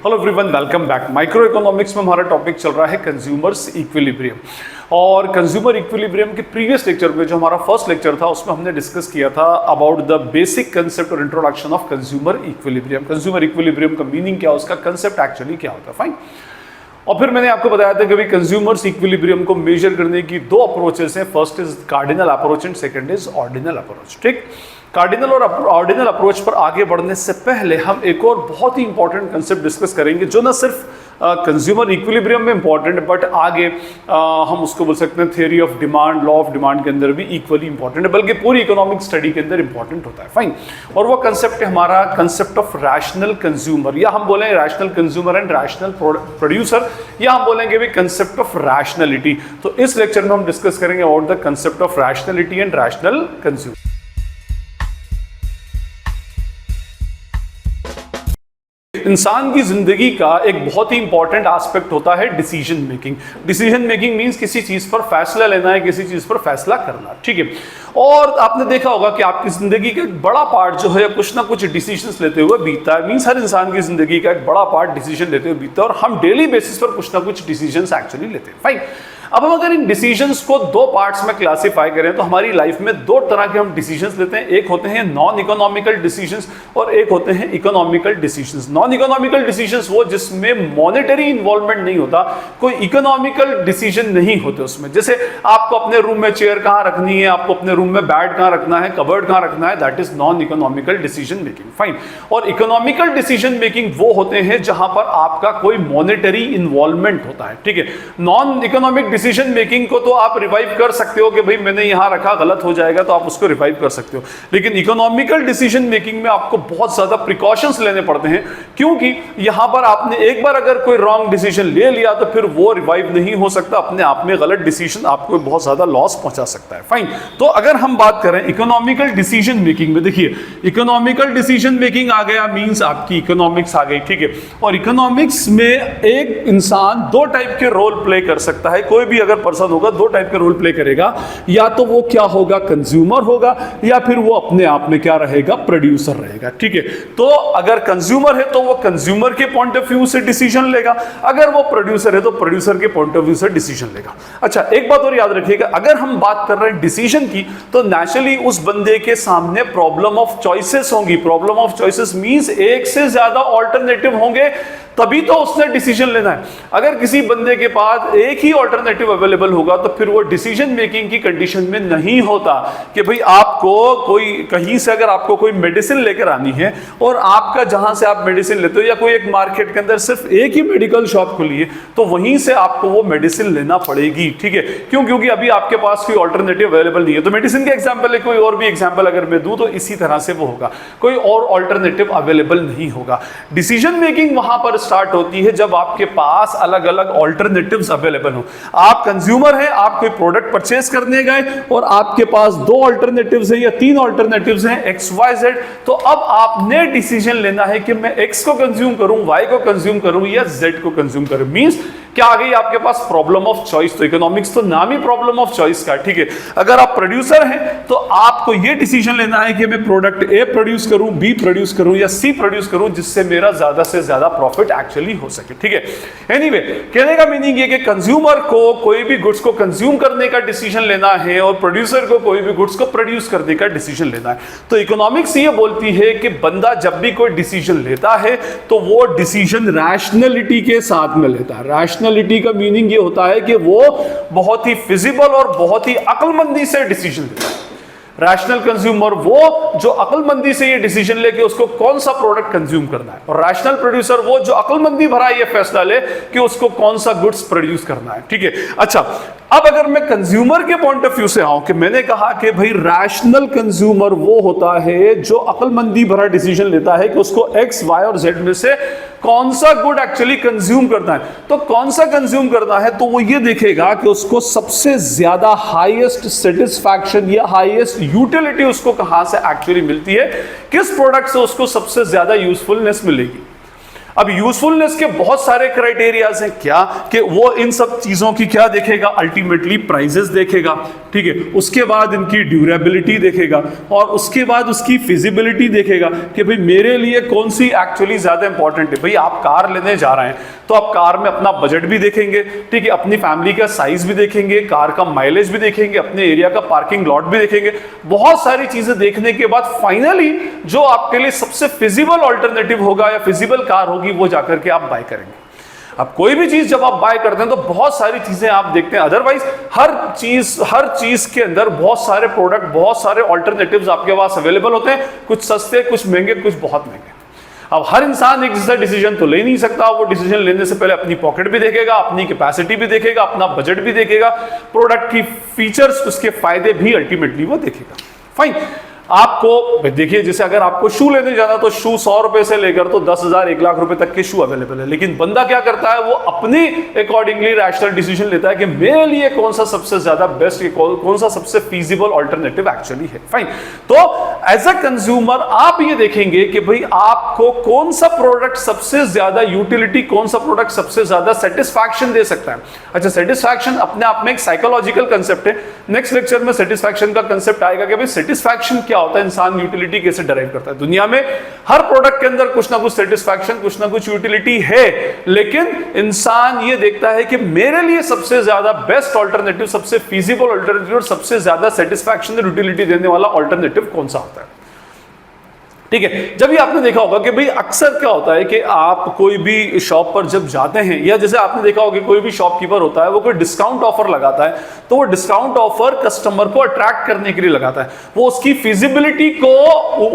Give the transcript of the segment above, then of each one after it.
Hello everyone, welcome back. Micro economics में हमारा topic चल रहा है कंज्यूमर्स इक्विलिब्रियम। और कंज्यूमर इक्विलिब्रियम के प्रीवियस लेक्चर में जो हमारा फर्स्ट लेक्चर था उसमें हमने डिस्कस किया था अबाउट द बेसिक कंसेप्ट और introduction of consumer equilibrium. Consumer equilibrium का मीनिंग क्या, उसका कंसेप्ट एक्चुअली क्या होता है, फाइन। और फिर मैंने आपको बताया था कि भाई कंज्यूमर्स इक्विलिब्रियम को मेजर करने की दो अप्रोचेस हैं। First is cardinal approach and second is ordinal approach. ठीक, कार्डिनल और ऑर्डिनल अप्रोच पर आगे बढ़ने से पहले हम एक और बहुत ही इंपॉर्टेंट कंसेप्ट डिस्कस करेंगे जो ना सिर्फ कंज्यूमर इक्विलिब्रियम में इंपॉर्टेंट है बट आगे हम उसको बोल सकते हैं theory of demand, law of demand के अंदर भी इक्वली इंपॉर्टेंट है, बल्कि पूरी इकोनॉमिक स्टडी के अंदर इंपॉर्टेंट होता है, फाइन। और वो कंसेप्ट है हमारा कंसेप्ट ऑफ रैशनल कंज्यूमर, या हम बोलेंगे rational consumer and rational producer, या हम बोलेंगे भी कंसेप्ट ऑफ रैशनलिटी। तो इस लेक्चर में हम डिस्कस करेंगे about the concept of rationality and rational consumer. इंसान की जिंदगी का एक बहुत ही इंपॉर्टेंट एस्पेक्ट होता है decision making. Decision making means किसी चीज पर फैसला लेना है, किसी चीज पर फैसला करना, ठीक है। और आपने देखा होगा कि आपकी जिंदगी का एक बड़ा पार्ट जो है कुछ ना कुछ डिसीजंस लेते हुए बीतता है। मींस हर इंसान की जिंदगी का एक बड़ा पार्ट डिसीजन लेते हुए बीतता है और हम डेली बेसिस पर कुछ ना कुछ डिसीजंस एक्चुअली लेते हैं, फाइन। अब हम अगर इन डिसीजंस को दो पार्ट्स में क्लासिफाई करें तो हमारी लाइफ में दो तरह के हम डिसीजंस लेते हैं। एक होते हैं नॉन इकोनॉमिकल डिसीजंस और एक होते हैं economical decisions. Non economical decisions वो जिसमें मॉनेटरी इन्वॉल्वमेंट नहीं होता, कोई इकोनॉमिकल डिसीजन नहीं होते उसमें। जैसे आपको अपने रूम में चेयर कहाँ रखनी है, आपको अपने रूम में बेड कहाँ रखना है, कबर्ड कहाँ रखना है, that is non economical decision making, fine. और इकोनॉमिकल डिसीजन मेकिंग वो होते हैं जहां पर आपका कोई मॉनेटरी इन्वॉल्वमेंट होता है, ठीक है। नॉन इकोनॉमिक डिसीजन मेकिंग को तो आप रिवाइव कर सकते हो कि भाई मैंने यहां रखा, गलत हो जाएगा, तो आप उसको रिवाइव कर सकते हो। लेकिन इकोनॉमिकल डिसीजन मेकिंग में आपको बहुत ज्यादा प्रिकॉशंस लेने पड़ते हैं, क्योंकि यहां पर आपने एक बार अगर कोई रॉन्ग डिसीजन ले लिया तो फिर वो रिवाइव नहीं हो सकता। अपने आप में गलत डिसीजन आपको बहुत ज्यादा लॉस पहुंचा सकता है, फाइन। तो अगर हम बात करें इकोनॉमिकल डिसीजन मेकिंग में, देखिए इकोनॉमिकल डिसीजन मेकिंग आ गया मींस आपकी इकोनॉमिक्स आ गई, ठीक है। और इकोनॉमिक्स में एक इंसान दो टाइप के रोल प्ले कर सकता है। कोई भी अगर पर्सन होगा दो टाइप के रोल प्ले करेगा, या तो वो क्या होगा, कंज्यूमर होगा, या फिर वो अपने आप में क्या रहेगा, प्रोड्यूसर रहेगा, ठीक है। तो अगर कंज्यूमर है तो वो कंज्यूमर के पॉइंट ऑफ व्यू से डिसीजन लेगा, अगर वो प्रोड्यूसर है तो प्रोड्यूसर के पॉइंट ऑफ व्यू से डिसीजन लेगा। अच्छा, एक बात और याद रखिएगा, अगर हम बात कर रहे हैं डिसीजन की तो नेचुरली उस बंदे के सामने प्रॉब्लम ऑफ चॉइसेस होंगी। प्रॉब्लम ऑफ चॉइसेस मींस एक से ज्यादा ऑल्टरनेटिव होंगे, तभी तो उसने डिसीजन लेना है। अगर किसी बंदे के पास एक ही ऑल्टरनेटिव अवेलेबल होगा तो फिर वो डिसीजन मेकिंग की कंडीशन में नहीं होता कि भाई आपको कोई कहीं से अगर आपको कोई मेडिसिन लेकर आनी है और आपका जहां से आप मेडिसिन लेते हो, या कोई एक मार्केट के अंदर सिर्फ एक ही मेडिकल शॉप खुली है तो वहीं से आपको वो मेडिसिन लेना पड़ेगी, ठीक है। क्यों? क्योंकि अभी आपके पास कोई ऑल्टरनेटिव अवेलेबल नहीं है। तो मेडिसिन के एग्जाम्पल है, कोई और भी एग्जाम्पल अगर मैं दूं तो इसी तरह से वो होगा, कोई और ऑल्टरनेटिव अवेलेबल नहीं होगा। डिसीजन मेकिंग वहां पर स्टार्ट होती है जब आपके पास अलग अलग ऑल्टरनेटिव्स अवेलेबल हो। आप कंज्यूमर हैं, आप कोई प्रोडक्ट परचेस करने गए और आपके पास दो ऑल्टरनेटिव्स हैं या तीन ऑल्टरनेटिव्स हैं एक्स वाई जेड, तो अब आपने डिसीजन लेना है कि मैं एक्स को कंज्यूम करूं, वाई को कंज्यूम करूं या जेड को कंज्यूम करूं। मींस क्या आ गई आपके पास, प्रॉब्लम ऑफ चॉइस। तो इकोनॉमिक्स तो नाम ही प्रॉब्लम ऑफ चॉइस का, ठीक है। अगर आप प्रोड्यूसर हैं तो आपको यह डिसीजन लेना है कि मैं प्रोडक्ट ए प्रोड्यूस करूं, बी प्रोड्यूस करूं या सी प्रोड्यूस करूं, जिससे मेरा ज्यादा से ज्यादा प्रॉफिट एक्चुअली हो सके, ठीक है। एनीवे, कहने का मीनिंग ये कि कंज्यूमर को कोई भी गुड्स को कंज्यूम करने का डिसीजन लेना है और प्रोड्यूसर को कोई भी गुड्स को प्रोड्यूस करने का डिसीजन लेना है। तो इकोनॉमिक्स ये बोलती है कि बंदा जब भी कोई डिसीजन लेता है तो वो डिसीजन रैशनलिटी के साथ में लेता है। रैशनलिटी का मीनिंग ये होता है कि वो बहुत ही फिजिबल और बहुत ही अक्लमंदी से डिसीजन लेता है। रैशनल कंज्यूमर वो जो अक्लमंदी से ये डिसीजन ले कि उसको कौन सा प्रोडक्ट कंज्यूम करना है, और रैशनल प्रोड्यूसर वो जो अक्लमंदी भरा ये फैसला ले कि उसको कौन सा गुड्स प्रोड्यूस करना है, ठीक है। अच्छा, अब अगर मैं कंज्यूमर के पॉइंट ऑफ व्यू से आऊं कि मैंने कहा कि भाई रैशनल कंज्यूमर वो होता है जो अक्लमंदी भरा डिसीजन लेता है कि उसको एक्स वाई और जेड में से कौन सा गुड एक्चुअली कंज्यूम करना है। तो कौन सा कंज्यूम करना है, तो वो ये देखेगा कि उसको सबसे ज्यादा हाईएस्ट सेटिस्फैक्शन या हाईएस्ट यूटिलिटी उसको कहां से एक्चुअली मिलती है, किस प्रोडक्ट से उसको सबसे ज्यादा यूजफुलनेस मिलेगी। अब यूजफुलनेस के बहुत सारे क्राइटेरियाज हैं, क्या कि वो इन सब चीजों की क्या देखेगा, अल्टीमेटली प्राइजेस देखेगा, ठीक है, उसके बाद इनकी ड्यूरेबिलिटी देखेगा और उसके बाद उसकी फिजिबिलिटी देखेगा कि भाई मेरे लिए कौन सी एक्चुअली ज्यादा इंपॉर्टेंट है। भाई आप कार लेने जा रहे हैं तो आप कार में अपना बजट भी देखेंगे, ठीक है, अपनी फैमिली का साइज भी देखेंगे, कार का माइलेज भी देखेंगे, अपने एरिया का पार्किंग लॉट भी देखेंगे, बहुत सारी चीजें देखने के बाद फाइनली जो आपके लिए सबसे फिजिबल ऑल्टरनेटिव होगा या फिजिबल कार होगी वो जाकर के आप बाय करेंगे। अब कोई भी चीज जब आप बाय करते हैं तो बहुत सारी चीजें आप देखते हैं, अदरवाइज हर चीज के अंदर बहुत सारे प्रोडक्ट, बहुत सारे ऑल्टरनेटिव्स आपके पास अवेलेबल होते हैं, कुछ सस्ते, कुछ महंगे, कुछ बहुत महंगे। अब हर इंसान एक जैसा डिसीजन तो ले नहीं सकता, वो डिसीजन लेने से पहले अपनी पॉकेट भी देखेगा, अपनी कैपेसिटी भी देखेगा, अपना बजट भी देखेगा, प्रोडक्ट की फीचर्स, उसके फायदे भी अल्टीमेटली वो देखेगा। फाइन, आपको देखिए जैसे अगर आपको शू लेने जाना तो शू 100 रुपए से लेकर तो 10,000 1 लाख रुपए तक के शू अवेलेबल है, लेकिन बंदा क्या करता है, वो अपनी अकॉर्डिंगली रैशनल डिसीजन लेता है कि मेरे लिए कौन सा सबसे ज्यादा बेस्ट, कौन सा सबसे फीजिबल ऑल्टरनेटिव एक्चुअली है। फाइन, तो एज अ कंज्यूमर आप ये देखेंगे कि भाई आपको कौन सा प्रोडक्ट सबसे ज्यादा यूटिलिटी, कौन सा प्रोडक्ट सबसे ज्यादा सेटिस्फैक्शन दे सकता है। अच्छा, सेटिस्फैक्शन अपने आप में एक साइकोलॉजिकल कंसेप्ट है, नेक्स्ट लेक्चर में सेटिस्फैक्शन का कंसेप्ट आएगा कि भाई सेटिस्फैक्शन क्या होता है, इंसान यूटिलिटी कैसे डराइव करता है। दुनिया में हर प्रोडक्ट के अंदर कुछ ना कुछ सेटिस्फैक्शन, कुछ ना कुछ यूटिलिटी है, लेकिन इंसान ये देखता है कि मेरे लिए सबसे ज्यादा बेस्ट ऑल्टरनेटिव, सबसे फीजिबल ऑल्टरनेटिव और सबसे ज्यादा सेटिस्फैक्शन और यूटिलिटी देने वाला ऑल्टरनेटिव कौन सा होता है। ठीक है, जब ये आपने देखा होगा कि भाई अक्सर क्या होता है कि आप कोई भी शॉप पर जब जाते हैं, या जैसे आपने देखा होगा कोई भी शॉपकीपर होता है वो कोई डिस्काउंट ऑफर लगाता है, तो वो डिस्काउंट ऑफर कस्टमर को अट्रैक्ट करने के लिए लगाता है, वो उसकी फिजिबिलिटी को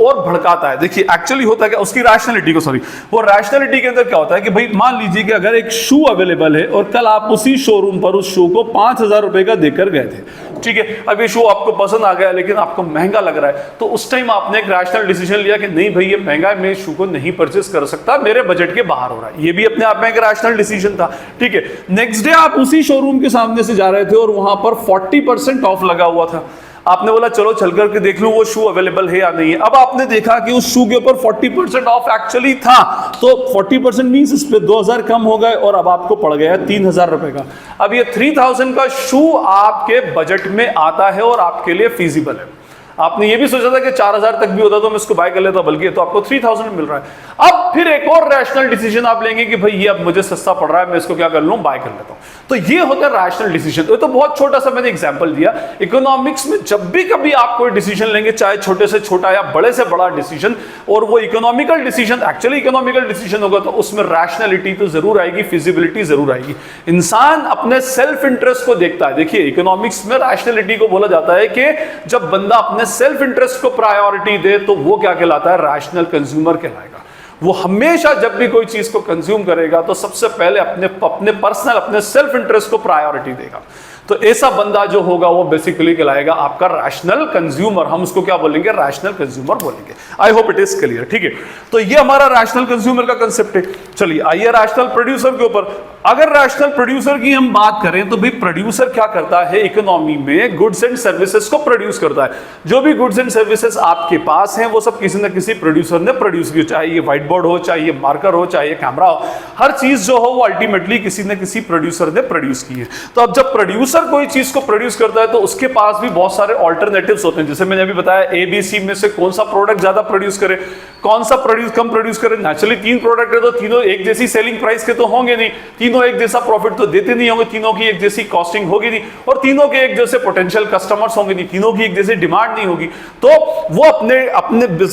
और भड़काता है। देखिए एक्चुअली होता है क्या, उसकी रैशनलिटी को, सॉरी, वो रैशनलिटी के अंदर क्या होता है कि भाई मान लीजिए कि अगर एक शू अवेलेबल है और कल आप उसी शोरूम पर उस शू को 5,000 रुपए का देकर गए थे, ठीक है, अब ये शू आपको पसंद आ गया लेकिन आपको महंगा लग रहा है, तो उस टाइम आपने एक रैशनल डिसीजन लिया कि नहीं भाई ये महंगा है, मैं इस शू को नहीं परचेस कर सकता, मेरे बजट के बाहर हो रहा है। ये भी अपने आप में एक रैशनल डिसीजन था, ठीक है। नेक्स्ट डे आप उसी शोरूम के सामने से जा रहे थे और वहां पर 40% ऑफ लगा हुआ था, आपने बोला चलो चल करके देख लूं वो शू अवेलेबल है या नहीं है। अब आपने देखा कि उस शू के ऊपर 40% ऑफ एक्चुअली था, तो 40% मींस इस पे 2,000 कम हो गए और अब आपको पड़ गया 3,000 रुपए का। अब ये 3,000 का शू आपके बजट में आता है और आपके लिए फीजिबल है। आपने ये भी सोचा था कि 4,000 तक भी होता तो मैं इसको बाय कर लेता, बल्कि तो आपको 3,000 मिल रहा है। अब फिर एक और रैशनल डिसीजन आप लेंगे कि भाई ये अब मुझे सस्ता पड़ रहा है, मैं इसको क्या कर लूं, बाय कर लेता हूं। तो ये होता है रैशनल डिसीजन। तो बहुत छोटा सा मैंने एग्जांपल दिया। इकोनॉमिक्स में जब भी कभी आप कोई डिसीजन लेंगे, चाहे छोटे से छोटा या बड़े से बड़ा डिसीजन, और वो economical decision actually economical decision होगा, तो उसमें रैशनलिटी तो जरूर आएगी, फिजिबिलिटी जरूर आएगी। इंसान अपने सेल्फ इंटरेस्ट को देखता है। देखिए इकोनॉमिक्स में रैशनलिटी को बोला जाता है कि जब बंदा अपने सेल्फ इंटरेस्ट को प्रायोरिटी दे तो वो क्या कहलाता है, रैशनल कंज्यूमर कहलाएगा। वो हमेशा जब भी कोई चीज को कंज्यूम करेगा तो सबसे पहले अपने पर्सनल, अपने सेल्फ इंटरेस्ट को प्रायोरिटी देगा। तो ऐसा बंदा जो होगा वो बेसिकली कहलाएगा आपका रैशनल कंज्यूमर। हम उसको क्या बोलेंगे, रैशनल कंज्यूमर बोलेंगे। I hope it is clear, ठीक है। तो ये हमारा रैशनल कंज्यूमर का कंसेप्ट है। चलिए आइए रैशनल प्रोड्यूसर के ऊपर। अगर रैशनल प्रोड्यूसर की हम बात करें तो भाई प्रोड्यूसर क्या करता है, इकोनॉमी में गुड्स एंड सर्विसेज को प्रोड्यूस करता है। जो भी गुड्स एंड सर्विसेज आपके पास हैं वो सब किसी न किसी प्रोड्यूसर ने प्रोड्यूस की, चाहे ये व्हाइट बोर्ड हो, चाहे ये मार्कर हो, चाहे ये कैमरा हो, हर चीज जो हो वो अल्टीमेटली किसी न किसी प्रोड्यूसर ने प्रोड्यूस की है। तो अब जब प्रोड्यूसर कोई चीज को प्रोड्यूस करता है तो उसके पास भी बहुत सारे ऑल्टरनेटिव्स होते हैं। जैसे मैंने अभी बताया ABC में से कौन सा प्रोडक्ट ज्यादा प्रोड्यूस करे, कौन सा कम प्रोड्यूस करे। नेचुरली 3 प्रोडक्ट है तो तीनों एक जैसी सेलिंग प्राइस के तो होंगे नहीं, तीनों एक जैसा प्रॉफिट तो देते नहीं होंगे, तीनों की एक जैसी कॉस्टिंग होगी नहीं, और तीनों के एक जैसे पोटेंशियल कस्टमर्स होंगे नहीं, तीनों की एक जैसी डिमांड नहीं होगी। तो वो अपने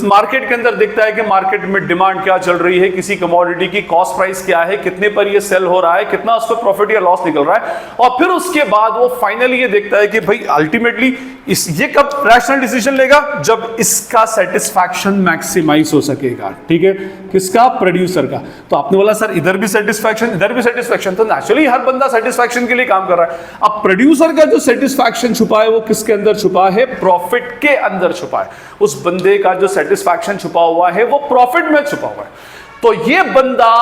मार्केट के अंदर देखता है कि मार्केट में डिमांड क्या चल रही है, किसी कमोडिटी की कॉस्ट प्राइस क्या है, कितने पर ये सेल हो रहा है, कितना उस पर प्रॉफिट या लॉस निकल रहा है, और फिर उसके बाद वो फाइनली ये देखता है कि भाई अल्टीमेटली ये कब रैशनल डिसीजन लेगा, जब इसका सेटिस्फैक्शन मैक्सिमाइज हो सकेगा। ठीक है, किसका, प्रोड्यूसर का। तो आपने बोला सर इधर भी सेटिस्फैक्शन इधर भी सेटिस्फैक्शन, तो नेचुरली हर बंदा सेटिस्फैक्शन के लिए काम कर रहा है। अब प्रोड्यूसर का जो सेटिस्फैक्शन छुपा है वो किसके अंदर छुपा है, प्रॉफिट के अंदर छुपा है। उस बंदे का जो सेटिस्फैक्शन छुपा हुआ है वो प्रॉफिट में छुपा हुआ है। तो ये बंदा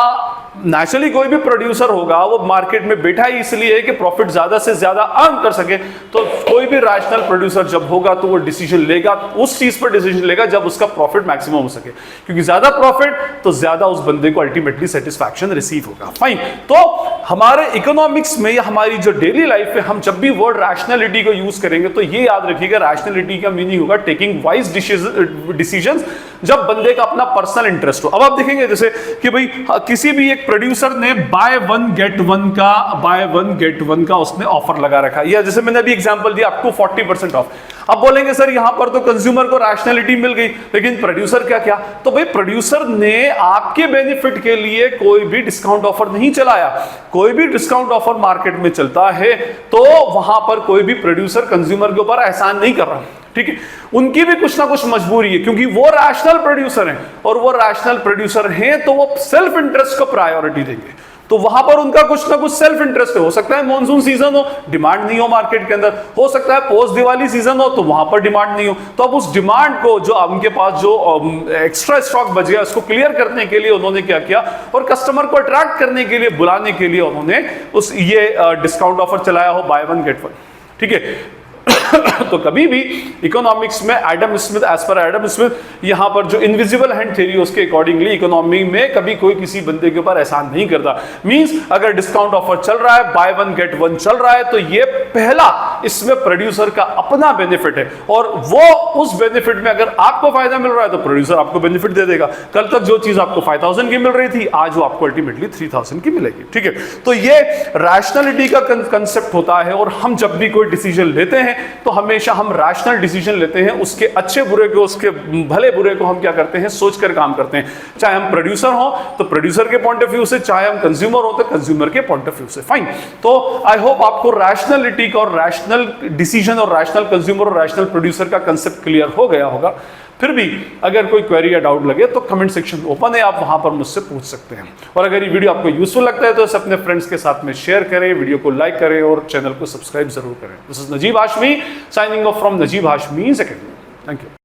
नेचुरली कोई भी प्रोड्यूसर होगा वो मार्केट में बैठा ही इसलिए है कि प्रॉफिट ज्यादा से ज्यादा अर्न कर सके। तो कोई भी रैशनल प्रोड्यूसर जब होगा तो वो डिसीजन लेगा, उस चीज पर डिसीजन लेगा जब उसका प्रॉफिट मैक्सिमम हो सके, क्योंकि ज्यादा प्रॉफिट तो ज्यादा उस बंदे को अल्टीमेटली सेटिस्फैक्शन रिसीव होगा। फाइन। तो हमारे इकोनॉमिक्स में या हमारी जो डेली लाइफ में हम जब भी वर्ड रैशनैलिटी को यूज करेंगे तो ये याद रखिएगा, रैशनैलिटी का मीनिंग होगा टेकिंग वाइज डिसीजंस जब बंदे का अपना पर्सनल इंटरेस्ट हो। अब आप देखेंगे जैसे कि भाई किसी भी एक प्रोड्यूसर ने बाय वन गेट वन का उसने ऑफर लगा रखा, या जैसे मैंने अभी एग्जांपल दिया आपको 40% ऑफ। अब बोलेंगे सर यहां पर तो कंज्यूमर को रैशनैलिटी मिल गई, लेकिन प्रोड्यूसर क्या? तो भाई प्रोड्यूसर ने आपके बेनिफिट के लिए कोई भी डिस्काउंट ऑफर नहीं चलाया। कोई भी डिस्काउंट ऑफर मार्केट में चलता है तो वहां पर कोई भी प्रोड्यूसर कंज्यूमर के ऊपर एहसान नहीं कर रहा, ठीक है। उनकी भी कुछ ना कुछ मजबूरी है, क्योंकि वो रैशनल प्रोड्यूसर हैं, और वो रैशनल प्रोड्यूसर हैं तो वो सेल्फ इंटरेस्ट को प्रायोरिटी देंगे। तो वहां पर उनका कुछ ना कुछ सेल्फ इंटरेस्ट है। हो सकता है मॉनसून सीजन हो, डिमांड नहीं हो मार्केट के अंदर, हो सकता है पोस्ट दिवाली सीजन हो तो वहां पर डिमांड नहीं हो। तो अब उस डिमांड को जो उनके पास जो एक्स्ट्रा स्टॉक बच गया उसको क्लियर करने के लिए उन्होंने क्या किया, और कस्टमर को अट्रैक्ट करने के लिए, बुलाने के लिए उन्होंने उस ये डिस्काउंट ऑफर चलाया हो, बाय वन गेट वन, ठीक है। तो कभी भी इकोनॉमिक्स में Adam Smith, as per Adam Smith, यहां पर जो इनविजिबल हैंड थ्योरी उसके अकॉर्डिंगली इकोनॉमी में कभी कोई किसी बंदे के ऊपर एहसान नहीं करता। मींस अगर डिस्काउंट ऑफर चल रहा है, बाय वन गेट वन चल रहा है, तो ये पहला इसमें प्रोड्यूसर का अपना बेनिफिट है, और वो उस बेनिफिट में अगर आपको फायदा मिल रहा है तो प्रोड्यूसर आपको बेनिफिट दे देगा। कल तक जो चीज आपको 5000 की मिल रही थी आज वो आपको अल्टीमेटली 3000 की मिलेगी, ठीक है। तो ये रैशनैलिटी का कंसेप्ट होता है, और हम जब भी कोई डिसीजन लेते हैं तो हमेशा हम रैशनल डिसीजन लेते हैं, उसके अच्छे बुरे को, उसके भले बुरे को हम क्या करते हैं, सोचकर काम करते हैं। चाहे हम प्रोड्यूसर हो तो प्रोड्यूसर के पॉइंट ऑफ व्यू से, चाहे हम कंज्यूमर हो तो कंज्यूमर के पॉइंट ऑफ व्यू से। फाइन। तो आई होप आपको रैशनैलिटी का और रैशनल डिसीजन और रैशनल कंज्यूमर और रैशनल प्रोड्यूसर का कंसेप्ट क्लियर हो गया होगा। फिर भी अगर कोई क्वेरी या डाउट लगे तो कमेंट सेक्शन ओपन है, आप वहां पर मुझसे पूछ सकते हैं। और अगर ये वीडियो आपको यूजफुल लगता है तो इसे अपने फ्रेंड्स के साथ में शेयर करें, वीडियो को लाइक करें और चैनल को सब्सक्राइब जरूर करें। This is Najeeb Hashmi signing off from Najeeb Hashmi's academy. Thank you.